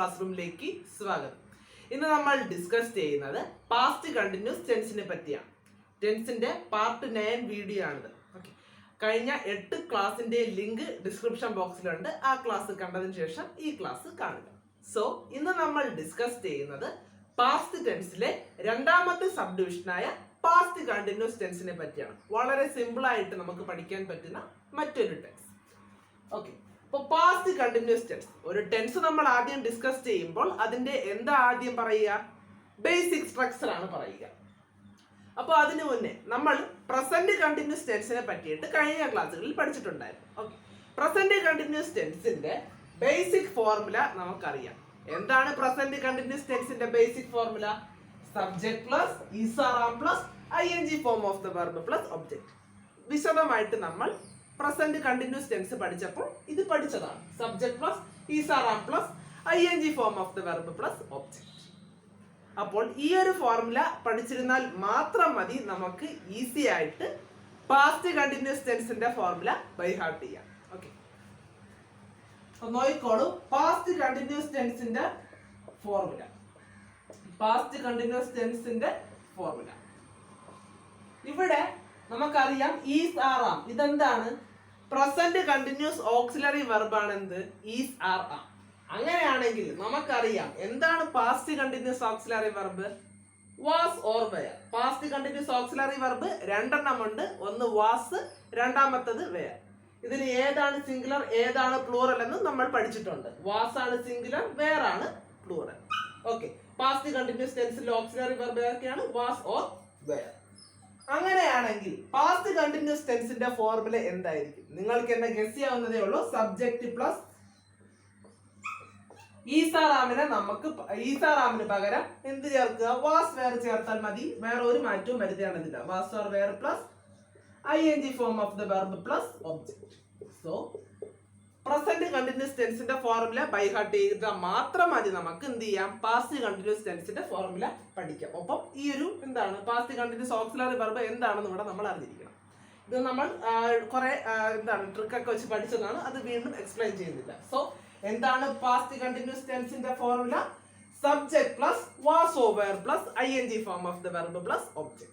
Class റൂമിലേക്ക് സ്വാഗതം. ഇന്ന് നമ്മൾ ഡിസ്കസ് ചെയ്യുന്നത് പാസ്റ്റ് കണ്ടിന്യൂസ് ടെൻസിനെ പറ്റിയാണ്. ടെൻസിന്റെ പാർട്ട് 9 വീഡിയോ ആണിത്. ഓക്കെ, കഴിഞ്ഞ 8 ക്ലാസിന്റെ ലിങ്ക് ഡിസ്ക്രിപ്ഷൻ ബോക്സിലുണ്ട്. ആ ക്ലാസ് കണ്ടതിന് ശേഷം ഈ ക്ലാസ് കാണുക. സോ ഇന്ന് നമ്മൾ ഡിസ്കസ് ചെയ്യുന്നത് പാസ്റ്റ് ടെൻസിലെ രണ്ടാമത്തെ സബ് ഡിവിഷനായ പാസ്റ്റ് കണ്ടിന്യൂസ് ടെൻസിനെ പറ്റിയാണ്. വളരെ സിമ്പിൾ ആയിട്ട് നമുക്ക് പഠിക്കാൻ പറ്റുന്ന മറ്റൊരു ടെൻസ്. ഓക്കെ, ഇപ്പോൾ പാസ്റ്റ് കണ്ടിന്യൂസ് ടെൻസ് ഒരു ടെൻസ് നമ്മൾ ആദ്യം ഡിസ്കസ് ചെയ്യുമ്പോൾ അതിന്റെ എന്താ ആദ്യം പറയുക? ബേസിക് സ്ട്രക്ചർ ആണ് പറയുക. അപ്പോൾ അതിനു മുന്നേ നമ്മൾ പ്രസന്റ് കണ്ടിന്യൂസ് ടെൻസിനെ പറ്റിയിട്ട് കഴിഞ്ഞ ക്ലാസ്സുകളിൽ പഠിച്ചിട്ടുണ്ടായിരുന്നു. ഓക്കെ, പ്രസന്റ് കണ്ടിന്യൂസ് ടെൻസിന്റെ ബേസിക് ഫോർമുല നമുക്കറിയാം. എന്താണ് പ്രസന്റ് കണ്ടിന്യൂസ് ടെൻസിന്റെ basic formula? Subject plus is are am plus ing form of the verb plus object. വിശദമായിട്ട് നമ്മൾ പ്രസന്റ് കണ്ടിന്യൂസ് ടെൻസ് പഠിച്ചപ്പോൾ ഇത് പഠിച്ചതാണ്. Subject plus is are am plus ing form of the verb plus object. അപ്പോൾ ഈ ഒരു formula പഠിച്ചിരുന്നാൽ മാത്രം മതി നമുക്ക് ഈസി ആയിട്ട് പാസ്റ്റ് കണ്ടിന്യൂസ് ടെൻസിന്റെ ഫോർമുല ബൈ ഹാർട്ട് ചെയ്യാം. ഓക്കെ, നോക്കിക്കോളൂ പാസ്റ്റ് കണ്ടിന്യൂസ് ടെൻസിന്റെ ഫോർമുല. പാസ്റ്റ് കണ്ടിന്യൂസ് ടെൻസിന്റെ ഫോർമുല ഇവിടെ നമുക്കറിയാം ഈസ് ആർ ആം. ഇതെന്താണ്? പ്രസന്റ് കണ്ടിന്യൂസ് ഓക്സിലറി വെർബ് ആണ്. എന്ത്? Is are am. അങ്ങനെയാണെങ്കിൽ നമുക്കറിയാം എന്താണ് past continuous auxiliary verb? Was or were. Past continuous auxiliary verb രണ്ടെണ്ണം ഉണ്ട്. ഒന്ന് വാസ്, രണ്ടാമത്തത് വെയർ. ഇതിൽ ഏതാണ് സിംഗുലർ ഏതാണ് പ്ലൂറൽ എന്ന് നമ്മൾ പഠിച്ചിട്ടുണ്ട്. വാസ് ആണ് സിംഗുലർ, വെയർ ആണ് പ്ലൂറൽ. ഓക്കെ, പാസ്റ്റ് കണ്ടിന്യൂസ് ടെൻസിൽ ഓക്സിലറി വെർബ് ഏതൊക്കെയാണ്? Was or were. അങ്ങനെയാണെങ്കിൽ പാസ്റ്റ് കണ്ടിന്യൂസ് ടെൻസിന്റെ ഫോർമുല എന്തായിരിക്കും? നിങ്ങൾക്ക് എന്നെ ഗസ് ചെയ്യാവുന്നതേ ഉള്ളൂ. സബ്ജക്ട് പ്ലസ് ഈസാറാമിനെ നമുക്ക് ഈസാറാമിന് പകരം എന്ത് ചേർക്കുക? വാസ് വെയർ ചേർത്താൽ മതി. വേറെ ഒരു മാറ്റവും വരുത്തേണ്ടതില്ല. Was or were plus ing form of the verb plus object. So present continuous ടെൻസിന്റെ ഫോർമുല ബൈ ഹാർട്ട് ചെയ്താൽ മാത്രം മതി നമുക്ക് എന്ത് ചെയ്യാം? പാസ്റ്റ് കണ്ടിന്യൂസ് ടെൻസിന്റെ ഫോർമുല പഠിക്കാം. ഒപ്പം ഈ ഒരു എന്താണ് പാസ്റ്റ് കണ്ടിന്യൂസ് ഓക്സിലറി വെർബ് എന്താണെന്ന് ഇവിടെ നമ്മൾ അറിഞ്ഞിരിക്കണം. ഇത് നമ്മൾ കുറെ എന്താണ് ട്രിക്കൊക്കെ വെച്ച് പഠിച്ചതാണ്. അത് വീണ്ടും എക്സ്പ്ലെയിൻ ചെയ്യുന്നില്ല. സോ എന്താണ് പാസ്റ്റ് കണ്ടിന്യൂസ് ടെൻസിന്റെ formula? Subject plus was or were plus ing form of the verb plus object.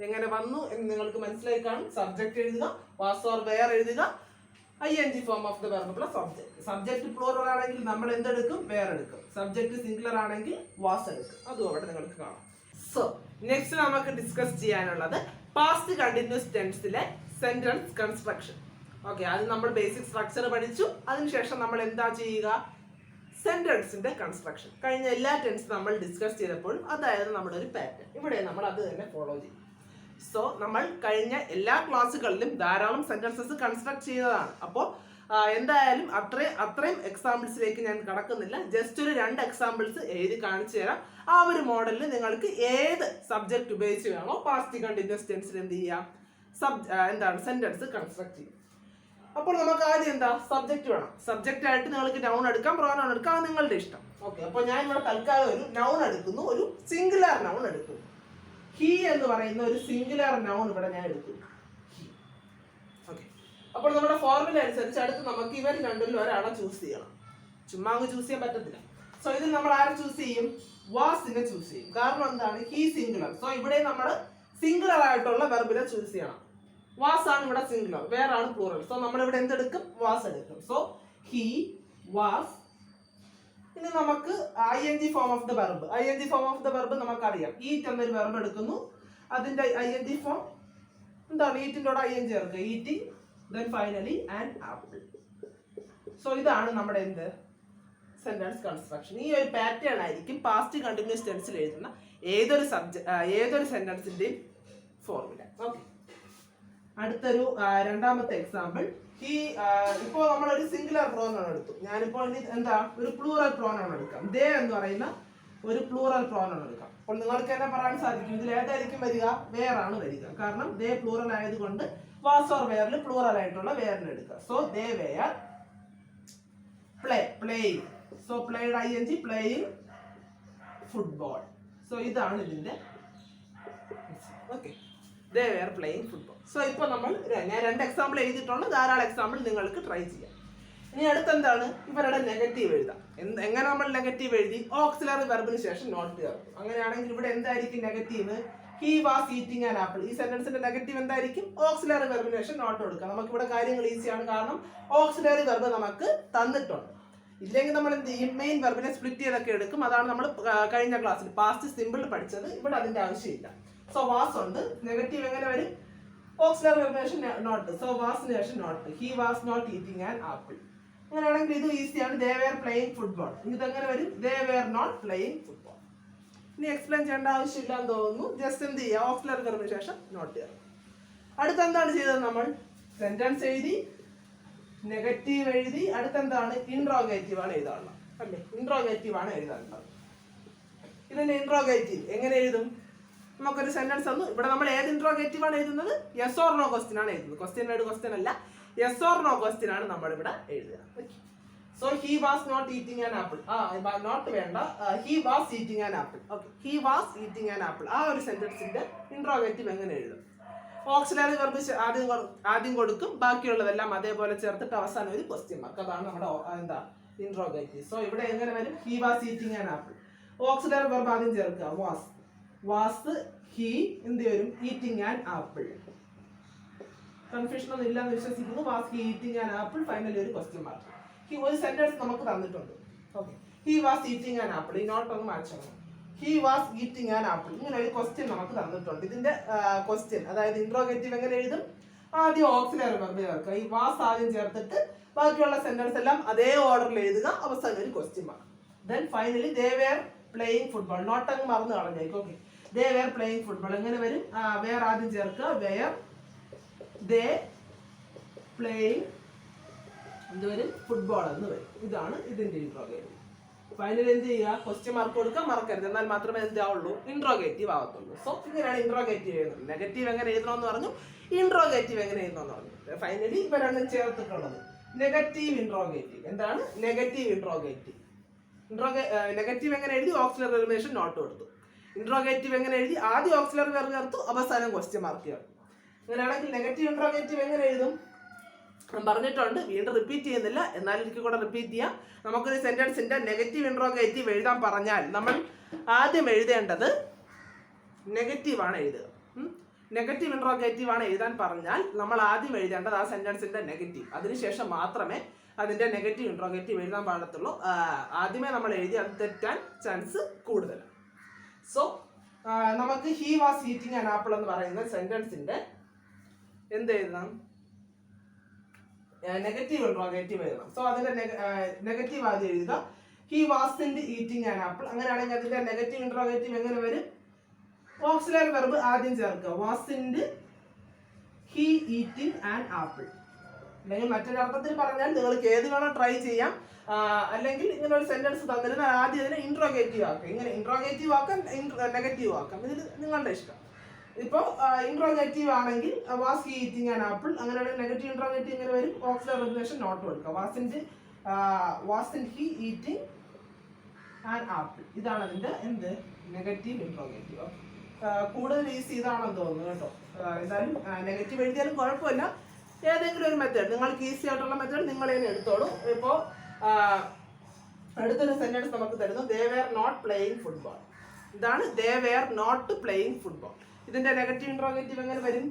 എങ്ങനെ വന്നു എന്ന് നിങ്ങൾക്ക് മനസ്സിലായി കാണും. സബ്ജക്ട് എഴുതുക, വാസ് ഓർ വെയർ എഴുതുക, ing form of the verb plus object. Subject plural ആണെങ്കിൽ നമ്മൾ എന്തെടുക്കും? വെയർ എടുക്കും. സബ്ജക്ട് സിംഗുലർ ആണെങ്കിൽ വാസ് എടുക്കും. അതും അവിടെ നിങ്ങൾക്ക് കാണാം. സോ നെക്സ്റ്റ് നമുക്ക് ഡിസ്കസ് ചെയ്യാനുള്ളത് പാസ്റ്റ് കണ്ടിന്യൂസ് ടെൻസിലെ സെന്റൻസ് കൺസ്ട്രക്ഷൻ. ഓക്കെ, അത് നമ്മൾ ബേസിക് സ്ട്രക്ചർ പഠിച്ചു. അതിനുശേഷം നമ്മൾ എന്താ ചെയ്യുക? സെന്റൻസിന്റെ കൺസ്ട്രക്ഷൻ. കഴിഞ്ഞ എല്ലാ ടെൻസ് നമ്മൾ ഡിസ്കസ് ചെയ്തപ്പോഴും അതായത് നമ്മുടെ ഒരു പാറ്റേൺ. ഇവിടെ നമ്മൾ അത് തന്നെ ഫോളോ ചെയ്യും. സോ നമ്മൾ കഴിഞ്ഞ എല്ലാ ക്ലാസ്സുകളിലും ധാരാളം സെന്റൻസസ് കൺസ്ട്രക്ട് ചെയ്തതാണ്. അപ്പോൾ എന്തായാലും അത്രയും എക്സാമ്പിൾസിലേക്ക് ഞാൻ കടക്കുന്നില്ല. ജസ്റ്റ് ഒരു 2 എക്സാമ്പിൾസ് എഴുതി കാണിച്ചു തരാം. ആ ഒരു മോഡലിൽ നിങ്ങൾക്ക് ഏത് സബ്ജക്ട് ഉപയോഗിച്ച് വേണോ പാസ്റ്റ് കണ്ടിന്യൂസ് ടെൻസിൽ എന്ത് ചെയ്യാം? എന്താണ് സെന്റൻസ് കൺസ്ട്രക്ട് ചെയ്യും. അപ്പോൾ നമുക്ക് ആദ്യം എന്താ? സബ്ജക്ട് വേണം. സബ്ജക്റ്റ് ആയിട്ട് നിങ്ങൾക്ക് നൗൺ എടുക്കാം, പ്രോനൗൺ എടുക്കാം, അത് നിങ്ങളുടെ ഇഷ്ടം. ഓക്കെ, അപ്പോൾ ഞാൻ ഇവിടെ തൽക്കാലം ഒരു നൗൺ എടുക്കുന്നു, ഒരു സിംഗുലർ നൗൺ എടുക്കുന്നു. ഹി എന്ന് പറയുന്ന ഒരു സിംഗുലർ നൗൺ ഇവിടെ ഞാൻ എടുക്കുന്നു. ഓക്കെ, അപ്പോൾ നമ്മുടെ ഫോർമുല അനുസരിച്ച് അടുത്ത് നമുക്ക് ഇവർ രണ്ടിലും ഒരാളെ ചൂസ് ചെയ്യണം. ചുമ്മാ അങ്ങ് ചൂസ് ചെയ്യാൻ പറ്റത്തില്ല. സോ ഇതിൽ നമ്മൾ ആരെ ചൂസ് ചെയ്യും? വാസിനെ ചൂസ് ചെയ്യും. കാരണം എന്താണ്? He singular. സോ ഇവിടെ നമ്മൾ സിംഗുലർ ആയിട്ടുള്ള വെർബിനെ ചൂസ് ചെയ്യണം. വാസ് ആണ് ഇവിടെ സിംഗുലർ, വേറെ ആണ് പ്ലൂറൽ. സോ നമ്മൾ ഇവിടെ എന്തെടുക്കും? വാസ് എടുക്കും. So he was. ഇനി നമുക്ക് ing form of the verb. ing form of the verb നമുക്കറിയാം. ഈറ്റ് എന്നൊരു വെർബ് എടുക്കുന്നു. അതിന്റെ ing ഫോം എന്താണ്? ഈറ്റിന്റെ കൂടെ ing ചേർക്കുക. Eating, then finally and apple. So ഇതാണ് നമ്മുടെ എന്ത് സെന്റൻസ് കൺസ്ട്രക്ഷൻ. ഈ ഒരു പാറ്റേൺ ആയിരിക്കും പാസ്റ്റ് കണ്ടിന്യൂസ് ടെൻസിൽ എഴുതുന്ന ഏതൊരു സെന്റൻസിന്റെയും ഫോർമുല. ഓക്കെ, അടുത്തൊരു രണ്ടാമത്തെ എക്സാമ്പിൾ. ഇപ്പോൾ നമ്മളൊരു സിംഗുലർ പ്രോനൗൺ എടുത്തു. ഞാനിപ്പോൾ ഇനി എന്താ ഒരു പ്ലൂറൽ പ്രോനൗൺ എടുക്കാം. ദേ എന്ന് പറയുന്ന ഒരു പ്ലൂറൽ പ്രോനൗൺ എടുക്കാം. അപ്പോൾ നിങ്ങൾക്ക് തന്നെ പറയാൻ സാധിക്കും ഇതിൽ ഏതായിരിക്കും വരിക? വെയർ ആണ് വരിക. കാരണം ദേ പ്ലൂറൽ ആയതുകൊണ്ട് വാസ് ഓർ വെയറിൽ പ്ലൂറൽ ആയിട്ടുള്ള വെയറിന് എടുക്കുക. So they were playing. So played ing playing football. So ഇതാണ് ഇതിന്റെ. Okay, they were playing football. So ഇപ്പോൾ ഞാൻ 2 എക്സാമ്പിൾ എഴുതിയിട്ടുണ്ട്. ധാരാളം എക്സാമ്പിൾ നിങ്ങൾക്ക് ട്രൈ ചെയ്യാം. ഇനി അടുത്തെന്താണ് ഇവരുടെ നെഗറ്റീവ് എഴുതാം. എങ്ങനെ നമ്മൾ നെഗറ്റീവ് എഴുതി? ഓക്സിലറി വെർബിന് ശേഷം നോട്ട് ചേർക്കും. അങ്ങനെയാണെങ്കിൽ ഇവിടെ എന്തായിരിക്കും negative? He was eating an apple. ഈ സെന്റൻസിന്റെ നെഗറ്റീവ് എന്തായിരിക്കും? ഓക്സിലറി വെർബിന് ശേഷം നോട്ട് കൊടുക്കാം. നമുക്ക് ഇവിടെ കാര്യങ്ങൾ ഈസിയാണ്, കാരണം ഓക്സിലറി വെർബ് നമുക്ക് തന്നിട്ടുണ്ട്. ഇല്ലെങ്കിൽ നമ്മൾ എന്ത് ചെയ്യും? മെയിൻ വെർബിനെ സ്പ്ലിറ്റ് ചെയ്തൊക്കെ എടുക്കും. അതാണ് നമ്മൾ കഴിഞ്ഞ ക്ലാസ്സിൽ പാസ്റ്റ് സിമ്പിൾ പഠിച്ചത്. ഇവിടെ അതിന്റെ ആവശ്യമില്ല. സോ വാസ് ഉണ്ട്. നെഗറ്റീവ് എങ്ങനെ വരും? ഓക്സിലറി വെർബിന് ശേഷം നോട്ട്. സോ വാസിന് ശേഷം not. He was not eating an apple. അങ്ങനെയാണെങ്കിൽ ഇത് ഈസിയാണ്. They were playing football. ഇതെങ്ങനെ വരും? They were not playing football. ഇനി എക്സ്പ്ലെയിൻ ചെയ്യേണ്ട ആവശ്യമില്ല എന്ന് തോന്നുന്നു. ജസ്റ്റ് എന്ത് ചെയ്യുക? ഓക്സിലറി വെർബിന് ശേഷം നോട്ട് ചെയ്യുക. അടുത്ത എന്താണ് ചെയ്തത്? നമ്മൾ സെന്റൻസ് എഴുതി, നെഗറ്റീവ് എഴുതി. അടുത്തെന്താണ്? ഇൻട്രോഗേറ്റീവ് ആണ് എഴുതാനുള്ളത് അല്ലേ? ഇൻട്രോഗേറ്റീവ് ആണ് എഴുതാനുള്ളത്. ഇതിന്റെ ഇൻട്രോഗേറ്റീവ് എങ്ങനെ എഴുതും? നമുക്കൊരു സെന്റൻസ് തന്നു. ഇവിടെ നമ്മൾ ഏത് ഇൻട്രോഗേറ്റീവ് ആണ് എഴുതുന്നത്? യെസ് ഓർ നോ ക്വസ്റ്റ്യൻ ആണ് എഴുതുന്നത്. ക്വസ്റ്റ്യൻ അല്ല, യെസ് ഓർ നോ ക്വസ്റ്റ്യൻ ആണ് നമ്മൾ ഇവിടെ എഴുതുക. So he was not eating an apple. Not വേണ്ട, he was eating an apple. Okay, he was eating an apple. ആ ഒരു സെന്റൻസിന്റെ ഇൻട്രോഗേറ്റീവ് എങ്ങനെ എഴുതും? ഓക്സിലറി വെർബ് ആദ്യം കൊടുക്കും, ബാക്കിയുള്ളതെല്ലാം അതേപോലെ ചേർത്തിട്ട് അവസാനം ഒരു ക്വസ്റ്റ്യൻ മാർക്ക്. അതാണ് നമ്മുടെ എന്താ ഇൻട്രോഗേറ്റീവ്. സോ ഇവിടെ എങ്ങനെ വരും? He was eating an apple. Auxiliary verb ആദ്യം ചേർക്കുക, വാസ് ഹി എന്ത് വരും? Eating an apple. കൺഫ്യൂഷൻ ഒന്നും ഇല്ലെന്ന് വിശ്വസിക്കുന്നു. Was he eating an apple. Finally ഒരു ക്വസ്റ്റ്യൻ മാർക്ക്. ഒരു സെന്റൻസ് നമുക്ക് തന്നിട്ടുണ്ട്. Okay, he was eating an apple. ഈ നോട്ട് ഒന്ന് മാറ്റണം. He was eating an apple. ഇങ്ങനെ ഒരു ക്വസ്റ്റ്യൻ നമുക്ക് തന്നിട്ടുണ്ട്. ഇതിന്റെ ക്വസ്റ്റ്യൻ, അതായത് ഇൻട്രോഗേറ്റീവ് എങ്ങനെ എഴുതും? ആദ്യം ഓക്സിലറി വെർബ് ചേർക്കുക. ഈ വാസ് ആദ്യം ചേർത്തിട്ട് ബാക്കിയുള്ള സെന്റൻസ് എല്ലാം അതേ ഓർഡറിൽ എഴുതുക. അവസാനം ഒരു question mark. Then finally they were playing football. Not അങ്ങ് മറന്നു കളഞ്ഞേക്കും. Okay, they were playing football എങ്ങനെ വരും? വെയർ ആദ്യം ചേർക്കുക. വെയർ ദേ പ്ലേയിങ് എന്ത് വരും? ഫുട്ബോൾ എന്ന് വരും. ഇതാണ് ഇതിന്റെ ഇൻട്രോഗേറ്റീവ്. ഫൈനൽ എന്ത് ചെയ്യുക? ക്വസ്റ്റ്യൻ മാർക്ക് കൊടുക്കാൻ മറക്കരുത്. എന്നാൽ മാത്രമേ എന്താവുള്ളൂ? ഇൻട്രോഗേറ്റീവ് ആവത്തുള്ളൂ. സോ ഇങ്ങനെയാണ് ഇൻട്രോഗേറ്റീവ് എഴുതുന്നത്. നെഗറ്റീവ് എങ്ങനെ എഴുതണമെന്ന് പറഞ്ഞു, ഇൻട്രോഗേറ്റീവ് എങ്ങനെ എഴുതണമെന്ന് പറഞ്ഞു. ഫൈനലി ഇവ രണ്ടും ചേർത്തിട്ടുള്ളത് നെഗറ്റീവ് ഇൻട്രോഗേറ്റീവ്. എന്താണ് നെഗറ്റീവ് ഇൻട്രോഗേറ്റീവ്? നെഗറ്റീവ് എങ്ങനെ എഴുതി? ഓക്സിലറി വെർബ് നോട്ട് കൊടുത്തു. ഇൻട്രോഗേറ്റീവ് എങ്ങനെ എഴുതി? ആദ്യം ഓക്സിലറി വെർബ് ചേർത്തു, അവസാനം ക്വസ്റ്റ്യൻ മാർക്ക് ചേർത്തു. അങ്ങനെയാണെങ്കിൽ നെഗറ്റീവ് ഇൻട്രോഗേറ്റീവ് എങ്ങനെ എഴുതും? പറഞ്ഞിട്ടുണ്ട്, വീണ്ടും റിപ്പീറ്റ് ചെയ്യുന്നില്ല. എന്നാലും എനിക്ക് കൂടെ റിപ്പീറ്റ് ചെയ്യാം. നമുക്കൊരു സെന്റൻസിന്റെ നെഗറ്റീവ് ഇൻട്രോഗേറ്റീവ് എഴുതാൻ പറഞ്ഞാൽ നമ്മൾ ആദ്യം എഴുതേണ്ടത് നെഗറ്റീവ് ആണ് എഴുതുക. നെഗറ്റീവ് ഇൻട്രോഗേറ്റീവ് ആണ് എഴുതാൻ പറഞ്ഞാൽ നമ്മൾ ആദ്യം എഴുതേണ്ടത് ആ സെന്റൻസിന്റെ നെഗറ്റീവ്. അതിനുശേഷം മാത്രമേ അതിന്റെ നെഗറ്റീവ് ഇൻട്രോഗേറ്റീവ് എഴുതാൻ പാടത്തുള്ളൂ. ആദ്യമേ നമ്മൾ എഴുതി അത് തെറ്റാൻ ചാൻസ് കൂടുതലാണ്. സോ നമുക്ക് he was eating an apple എന്ന് പറയുന്ന സെന്റൻസിന്റെ എന്ത് എഴുതണം? നെഗറ്റീവ് ഇൻട്രോഗേറ്റീവ് എഴുതണം. സോ അതിന്റെ നെഗറ്റീവ് ആദ്യം എഴുതുക. He wasn't eating an apple. അങ്ങനെയാണെങ്കിൽ അതിന്റെ നെഗറ്റീവ് ഇൻട്രോഗേറ്റീവ് എങ്ങനെ വരും? ഓക്സിലറി വെർബ് ആദ്യം ചേർക്കുക. വാസ്ന്റ് ഹി ഈറ്റിംഗ് ആൻ ആപ്പിൾ. അല്ലെങ്കിൽ മറ്റൊരർത്ഥത്തിൽ പറഞ്ഞാൽ നിങ്ങൾക്ക് ഏത് വേണം ട്രൈ ചെയ്യാം. അല്ലെങ്കിൽ ഇങ്ങനെ ഒരു സെന്റൻസ് തന്നിരുന്നാൽ ആദ്യം ഇതിനെ ഇൻട്രോഗേറ്റീവ് ആക്കാം. ഇങ്ങനെ ഇൻട്രോഗേറ്റീവ് ആക്കാം, നെഗറ്റീവ് ആക്കാം. ഇതിൽ നിങ്ങളുടെ ഇഷ്ടം. ഇപ്പോൾ ഇൻട്രോഗേറ്റീവ് ആണെങ്കിൽ was he eating an apple. അങ്ങനെയുള്ള നെഗറ്റീവ് ഇൻട്രോഗേറ്റീവ് ഇങ്ങനെ വരും. ഓക്സിലറി വെർബ് നോട്ട് കൊടുക്കുക. വാസ്ന്റ് ഹി ഈറ്റിംഗ് ആൻ ആപ്പിൾ. ഇതാണ് അതിന്റെ എന്ത്? Negative interrogative. കൂടുതൽ ഈസി ഇതാണെന്ന് തോന്നുന്നു കേട്ടോ. എന്തായാലും നെഗറ്റീവ് എഴുതിയാലും കുഴപ്പമില്ല. ഏതെങ്കിലും ഒരു മെത്തേഡ് നിങ്ങൾക്ക് ഈസി ആയിട്ടുള്ള മെത്തേഡ് നിങ്ങൾ തന്നെ എടുത്തോളൂ. ഇപ്പോൾ അടുത്തൊരു സെന്റൻസ് നമുക്ക് തരുന്നു, they were not playing football. ഇതാണ് they were not playing football. ഇതിന്റെ നെഗറ്റീവ് ഇൻട്രോഗേറ്റീവ് എങ്ങനെ വരും?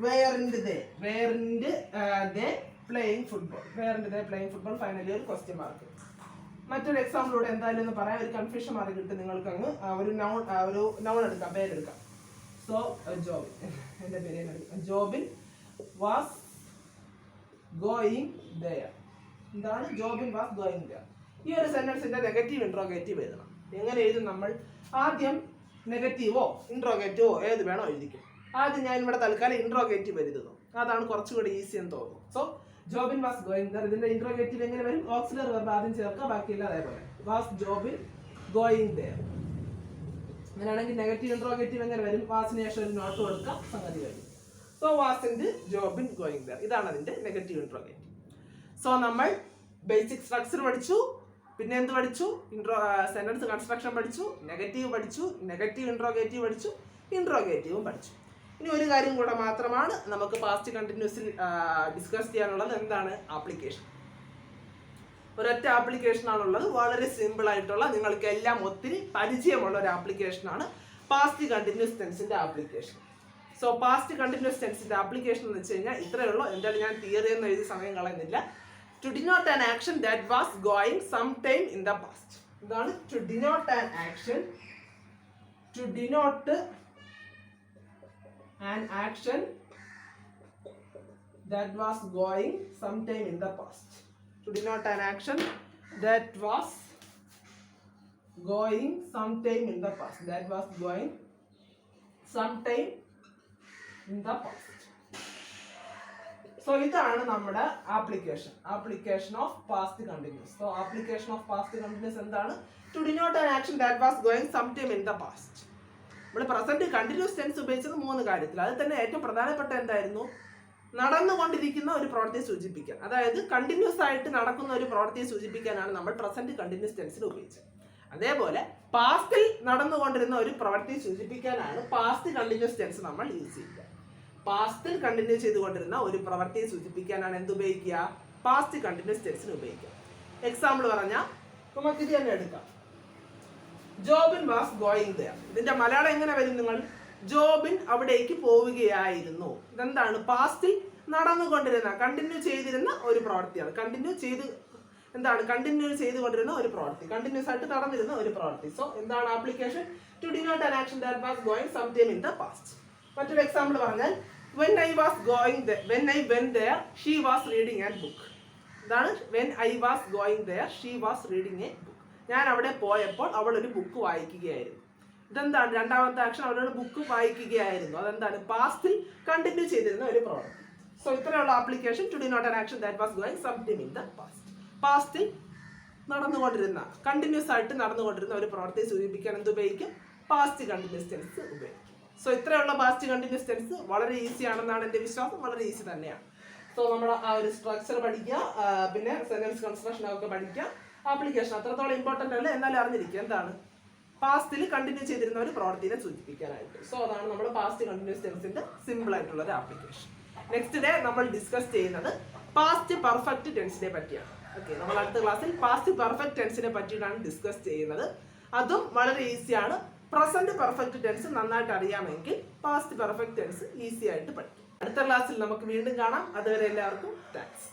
വെയറിന്റെ ദേ പ്ലേയിങ് ഫുട്ബോൾ. വെയറിന്റെ ദേ പ്ലേയിങ് ഫുട്ബോൾ. ഫൈനലി ഒരു ക്വസ്റ്റ്യൻ മാർക്ക്. മറ്റൊരു എക്സാമ്പിളൂടെ എന്തായാലും എന്ന് പറയാം. ഒരു കൺഫ്യൂഷൻ മാറി കിട്ടും നിങ്ങൾക്ക്. അങ്ങ് ഒരു നൗൺ എടുക്കാം, പേരെടുക്കാം. സോ ജോബിൻ, എന്റെ പേര് ജോബിൻ വാസ് ഗോയിങ് ദയർ. എന്താണ്? Jobin was going there. ഈ ഒരു സെന്റൻസിന്റെ നെഗറ്റീവ് ഇൻട്രോഗേറ്റീവ് എഴുതണം. എങ്ങനെ എഴുതും നമ്മൾ? ആദ്യം നെഗറ്റീവോ ഇൻട്രോഗേറ്റീവോ ഏത് വേണോ എഴുതിക്കും. ആദ്യം ഞാൻ ഇവിടെ തൽക്കാലം ഇൻട്രോഗേറ്റീവ് എഴുതുന്നു. അതാണ് കുറച്ചുകൂടി ഈസി എന്ന് തോന്നുന്നു. So Jobin was going there. ഇതിന്റെ ഇൻട്രോഗേറ്റീവ് എങ്ങനെ വരും? ഓക്സിലറി വെർബ് ആദ്യം ചേർക്കുക, ബാക്കിയില്ല അതേപോലെ. Was Jobin going there. അങ്ങനെയാണെങ്കിൽ നെഗറ്റീവ് ഇൻട്രോഗേറ്റീവ് എങ്ങനെ വരും? വാസിന് ശേഷം ഒരു നോട്ട് കൊടുക്കുക, സംഗതി വരും. So wasn't Jobin going there. ഇതാണ് അതിന്റെ നെഗറ്റീവ് ഇൻട്രോഗേറ്റീവ്. സോ നമ്മൾ ബേസിക് സ്ട്രക്ചർ പഠിച്ചു. പിന്നെ എന്ത് പഠിച്ചു? സെന്റൻസ് കൺസ്ട്രക്ഷൻ പഠിച്ചു, നെഗറ്റീവ് പഠിച്ചു, നെഗറ്റീവ് ഇൻട്രോഗേറ്റീവ് പഠിച്ചു, ഇൻട്രോഗേറ്റീവും പഠിച്ചു. ഇനി ഒരു കാര്യം കൂടെ മാത്രമാണ് നമുക്ക് പാസ്റ്റ് കണ്ടിന്യൂസിൽ ഡിസ്കസ് ചെയ്യാനുള്ളത്. എന്താണ്? ആപ്ലിക്കേഷൻ. ഒരൊറ്റ ആപ്ലിക്കേഷൻ ആണുള്ളത്. വളരെ സിമ്പിൾ ആയിട്ടുള്ള, നിങ്ങൾക്ക് എല്ലാം ഒത്തിരി പരിചയമുള്ള ഒരു ആപ്ലിക്കേഷനാണ് പാസ്റ്റ് കണ്ടിന്യൂസ് ടെൻസിന്റെ ആപ്ലിക്കേഷൻ. സോ പാസ്റ്റ് കണ്ടിന്യൂസ് ടെൻസിന്റെ ആപ്ലിക്കേഷൻ എന്ന് വെച്ച് കഴിഞ്ഞാൽ ഇത്രയേ ഉള്ളൂ. എന്തായാലും ഞാൻ തിയറി ഒന്നും എഴുതി സമയം കളയുന്നില്ല. To denote an action that was going some time in the past. ഇതാണ് to denote an action. To denote an action that was going sometime in the past. To denote an action that was going sometime in the past. That was going sometime in the past. So ഇതാണ് നമ്മുടെ application of past continuous. So application of past continuous എന്താണ്? To denote an action that was going sometime in the past. നമ്മൾ present continuous tense ഉപയോഗിച്ചത് 3 കാര്യത്തിൽ. അതിൽ തന്നെ ഏറ്റവും പ്രധാനപ്പെട്ട എന്തായിരുന്നു? നടന്നുകൊണ്ടിരിക്കുന്ന ഒരു പ്രവൃത്തിയെ സൂചിപ്പിക്കാൻ, അതായത് കണ്ടിന്യൂസ് ആയിട്ട് നടക്കുന്ന ഒരു പ്രവൃത്തിയെ സൂചിപ്പിക്കാനാണ് നമ്മൾ പ്രസന്റ് കണ്ടിന്യൂസ് ടെൻസിൽ ഉപയോഗിച്ചത്. അതേപോലെ പാസ്റ്റിൽ നടന്നുകൊണ്ടിരുന്ന ഒരു പ്രവൃത്തിയെ സൂചിപ്പിക്കാനാണ് പാസ്റ്റ് കണ്ടിന്യൂസ് ടെൻസ് നമ്മൾ യൂസ് ചെയ്യുക. പാസ്റ്റിൽ കണ്ടിന്യൂ ചെയ്തുകൊണ്ടിരുന്ന ഒരു പ്രവൃത്തിയെ സൂചിപ്പിക്കാനാണ് എന്ത് ഉപയോഗിക്കുക? പാസ്റ്റ് കണ്ടിന്യൂസ് ടെൻസിന് ഉപയോഗിക്കുക. എക്സാമ്പിൾ പറഞ്ഞാൽ നമുക്ക് ഇത് തന്നെ എടുക്കാം. Jobin was going there. ഇതിന്റെ മലയാളം എങ്ങനെ വരും നിങ്ങൾ? ജോബിൻ അവിടേക്ക് പോവുകയായിരുന്നു. ഇതെന്താണ്? പാസ്റ്റിൽ നടന്നുകൊണ്ടിരുന്ന, കണ്ടിന്യൂ ചെയ്തിരുന്ന ഒരു പ്രവൃത്തിയാണ്. കണ്ടിന്യൂ ചെയ്തുകൊണ്ടിരുന്ന ഒരു പ്രവൃത്തി, കണ്ടിന്യൂസ് ആയിട്ട് നടന്നിരുന്ന ഒരു പ്രവൃത്തി. സോ എന്താണ് application? To denote an action that was going some time in the past. മറ്റൊരു എക്സാമ്പിൾ പറഞ്ഞാൽ when I went there she was reading a book. ഇതാണ് when I was going there she was reading a book. ഞാൻ അവിടെ പോയപ്പോൾ അവൾ ഒരു book വായിക്കുകയായിരുന്നു. ഇതെന്താണ്? രണ്ടാമത്തെ ആക്ഷൻ, അവളൊരു ബുക്ക് വായിക്കുകയായിരുന്നു. അതെന്താണ്? പാസ്റ്റിൽ കണ്ടിന്യൂ ചെയ്തിരുന്ന ഒരു പ്രവൃത്തി. സോ ഇത്രയുള്ള application to denote an action that was going some time in the past. പാസ്റ്റിൽ നടന്നുകൊണ്ടിരുന്ന, കണ്ടിന്യൂസ് ആയിട്ട് നടന്നുകൊണ്ടിരുന്ന ഒരു പ്രവൃത്തിയെ സൂചിപ്പിക്കാൻ എന്ത് ഉപയോഗിക്കും? പാസ്റ്റ് കണ്ടിന്യൂസ് ടെൻസ് ഉപയോഗിക്കും. സോ ഇത്രയുള്ള പാസ്റ്റ് കണ്ടിന്യൂസ് ടെൻസ് വളരെ ഈസി ആണെന്നാണ് എൻ്റെ വിശ്വാസം. വളരെ ഈസി തന്നെയാണ്. സോ നമ്മൾ ആ ഒരു സ്ട്രക്ചർ പഠിക്കുക, പിന്നെ സെന്റൻസ് കൺസ്ട്രക്ഷൻ ഒക്കെ പഠിക്കുക. ആപ്ലിക്കേഷൻ അത്രത്തോളം ഇമ്പോർട്ടൻ്റ് അല്ല, എന്നാലും അറിഞ്ഞിരിക്കുക എന്താണ് പാസ്റ്റിൽ കണ്ടിന്യൂ ചെയ്തിരുന്ന ഒരു പ്രവൃത്തിനെ സൂചിപ്പിക്കാനായിട്ട്. സോ അതാണ് നമ്മൾ പാസ്റ്റ് കണ്ടിന്യൂസ് ടെൻസിന്റെ സിമ്പിൾ ആയിട്ടുള്ള ഒരു ആപ്ലിക്കേഷൻ. നെക്സ്റ്റ് ഡേ നമ്മൾ ഡിസ്കസ് ചെയ്യുന്നത് പാസ്റ്റ് പെർഫെക്റ്റ് ടെൻസിനെ പറ്റിയാണ്. ഓക്കെ, നമ്മൾ അടുത്ത ക്ലാസ്സിൽ പാസ്റ്റ് പെർഫെക്റ്റ് ടെൻസിനെ പറ്റിയിട്ടാണ് ഡിസ്കസ് ചെയ്യുന്നത്. അതും വളരെ ഈസിയാണ്. പ്രസന്റ് പെർഫെക്റ്റ് ടെൻസ് നന്നായിട്ട് അറിയാമെങ്കിൽ പാസ്റ്റ് പെർഫെക്റ്റ് ടെൻസ് ഈസി ആയിട്ട് പഠിക്കും. അടുത്ത ക്ലാസ്സിൽ നമുക്ക് വീണ്ടും കാണാം. അതുവരെ എല്ലാവർക്കും താങ്ക്സ്.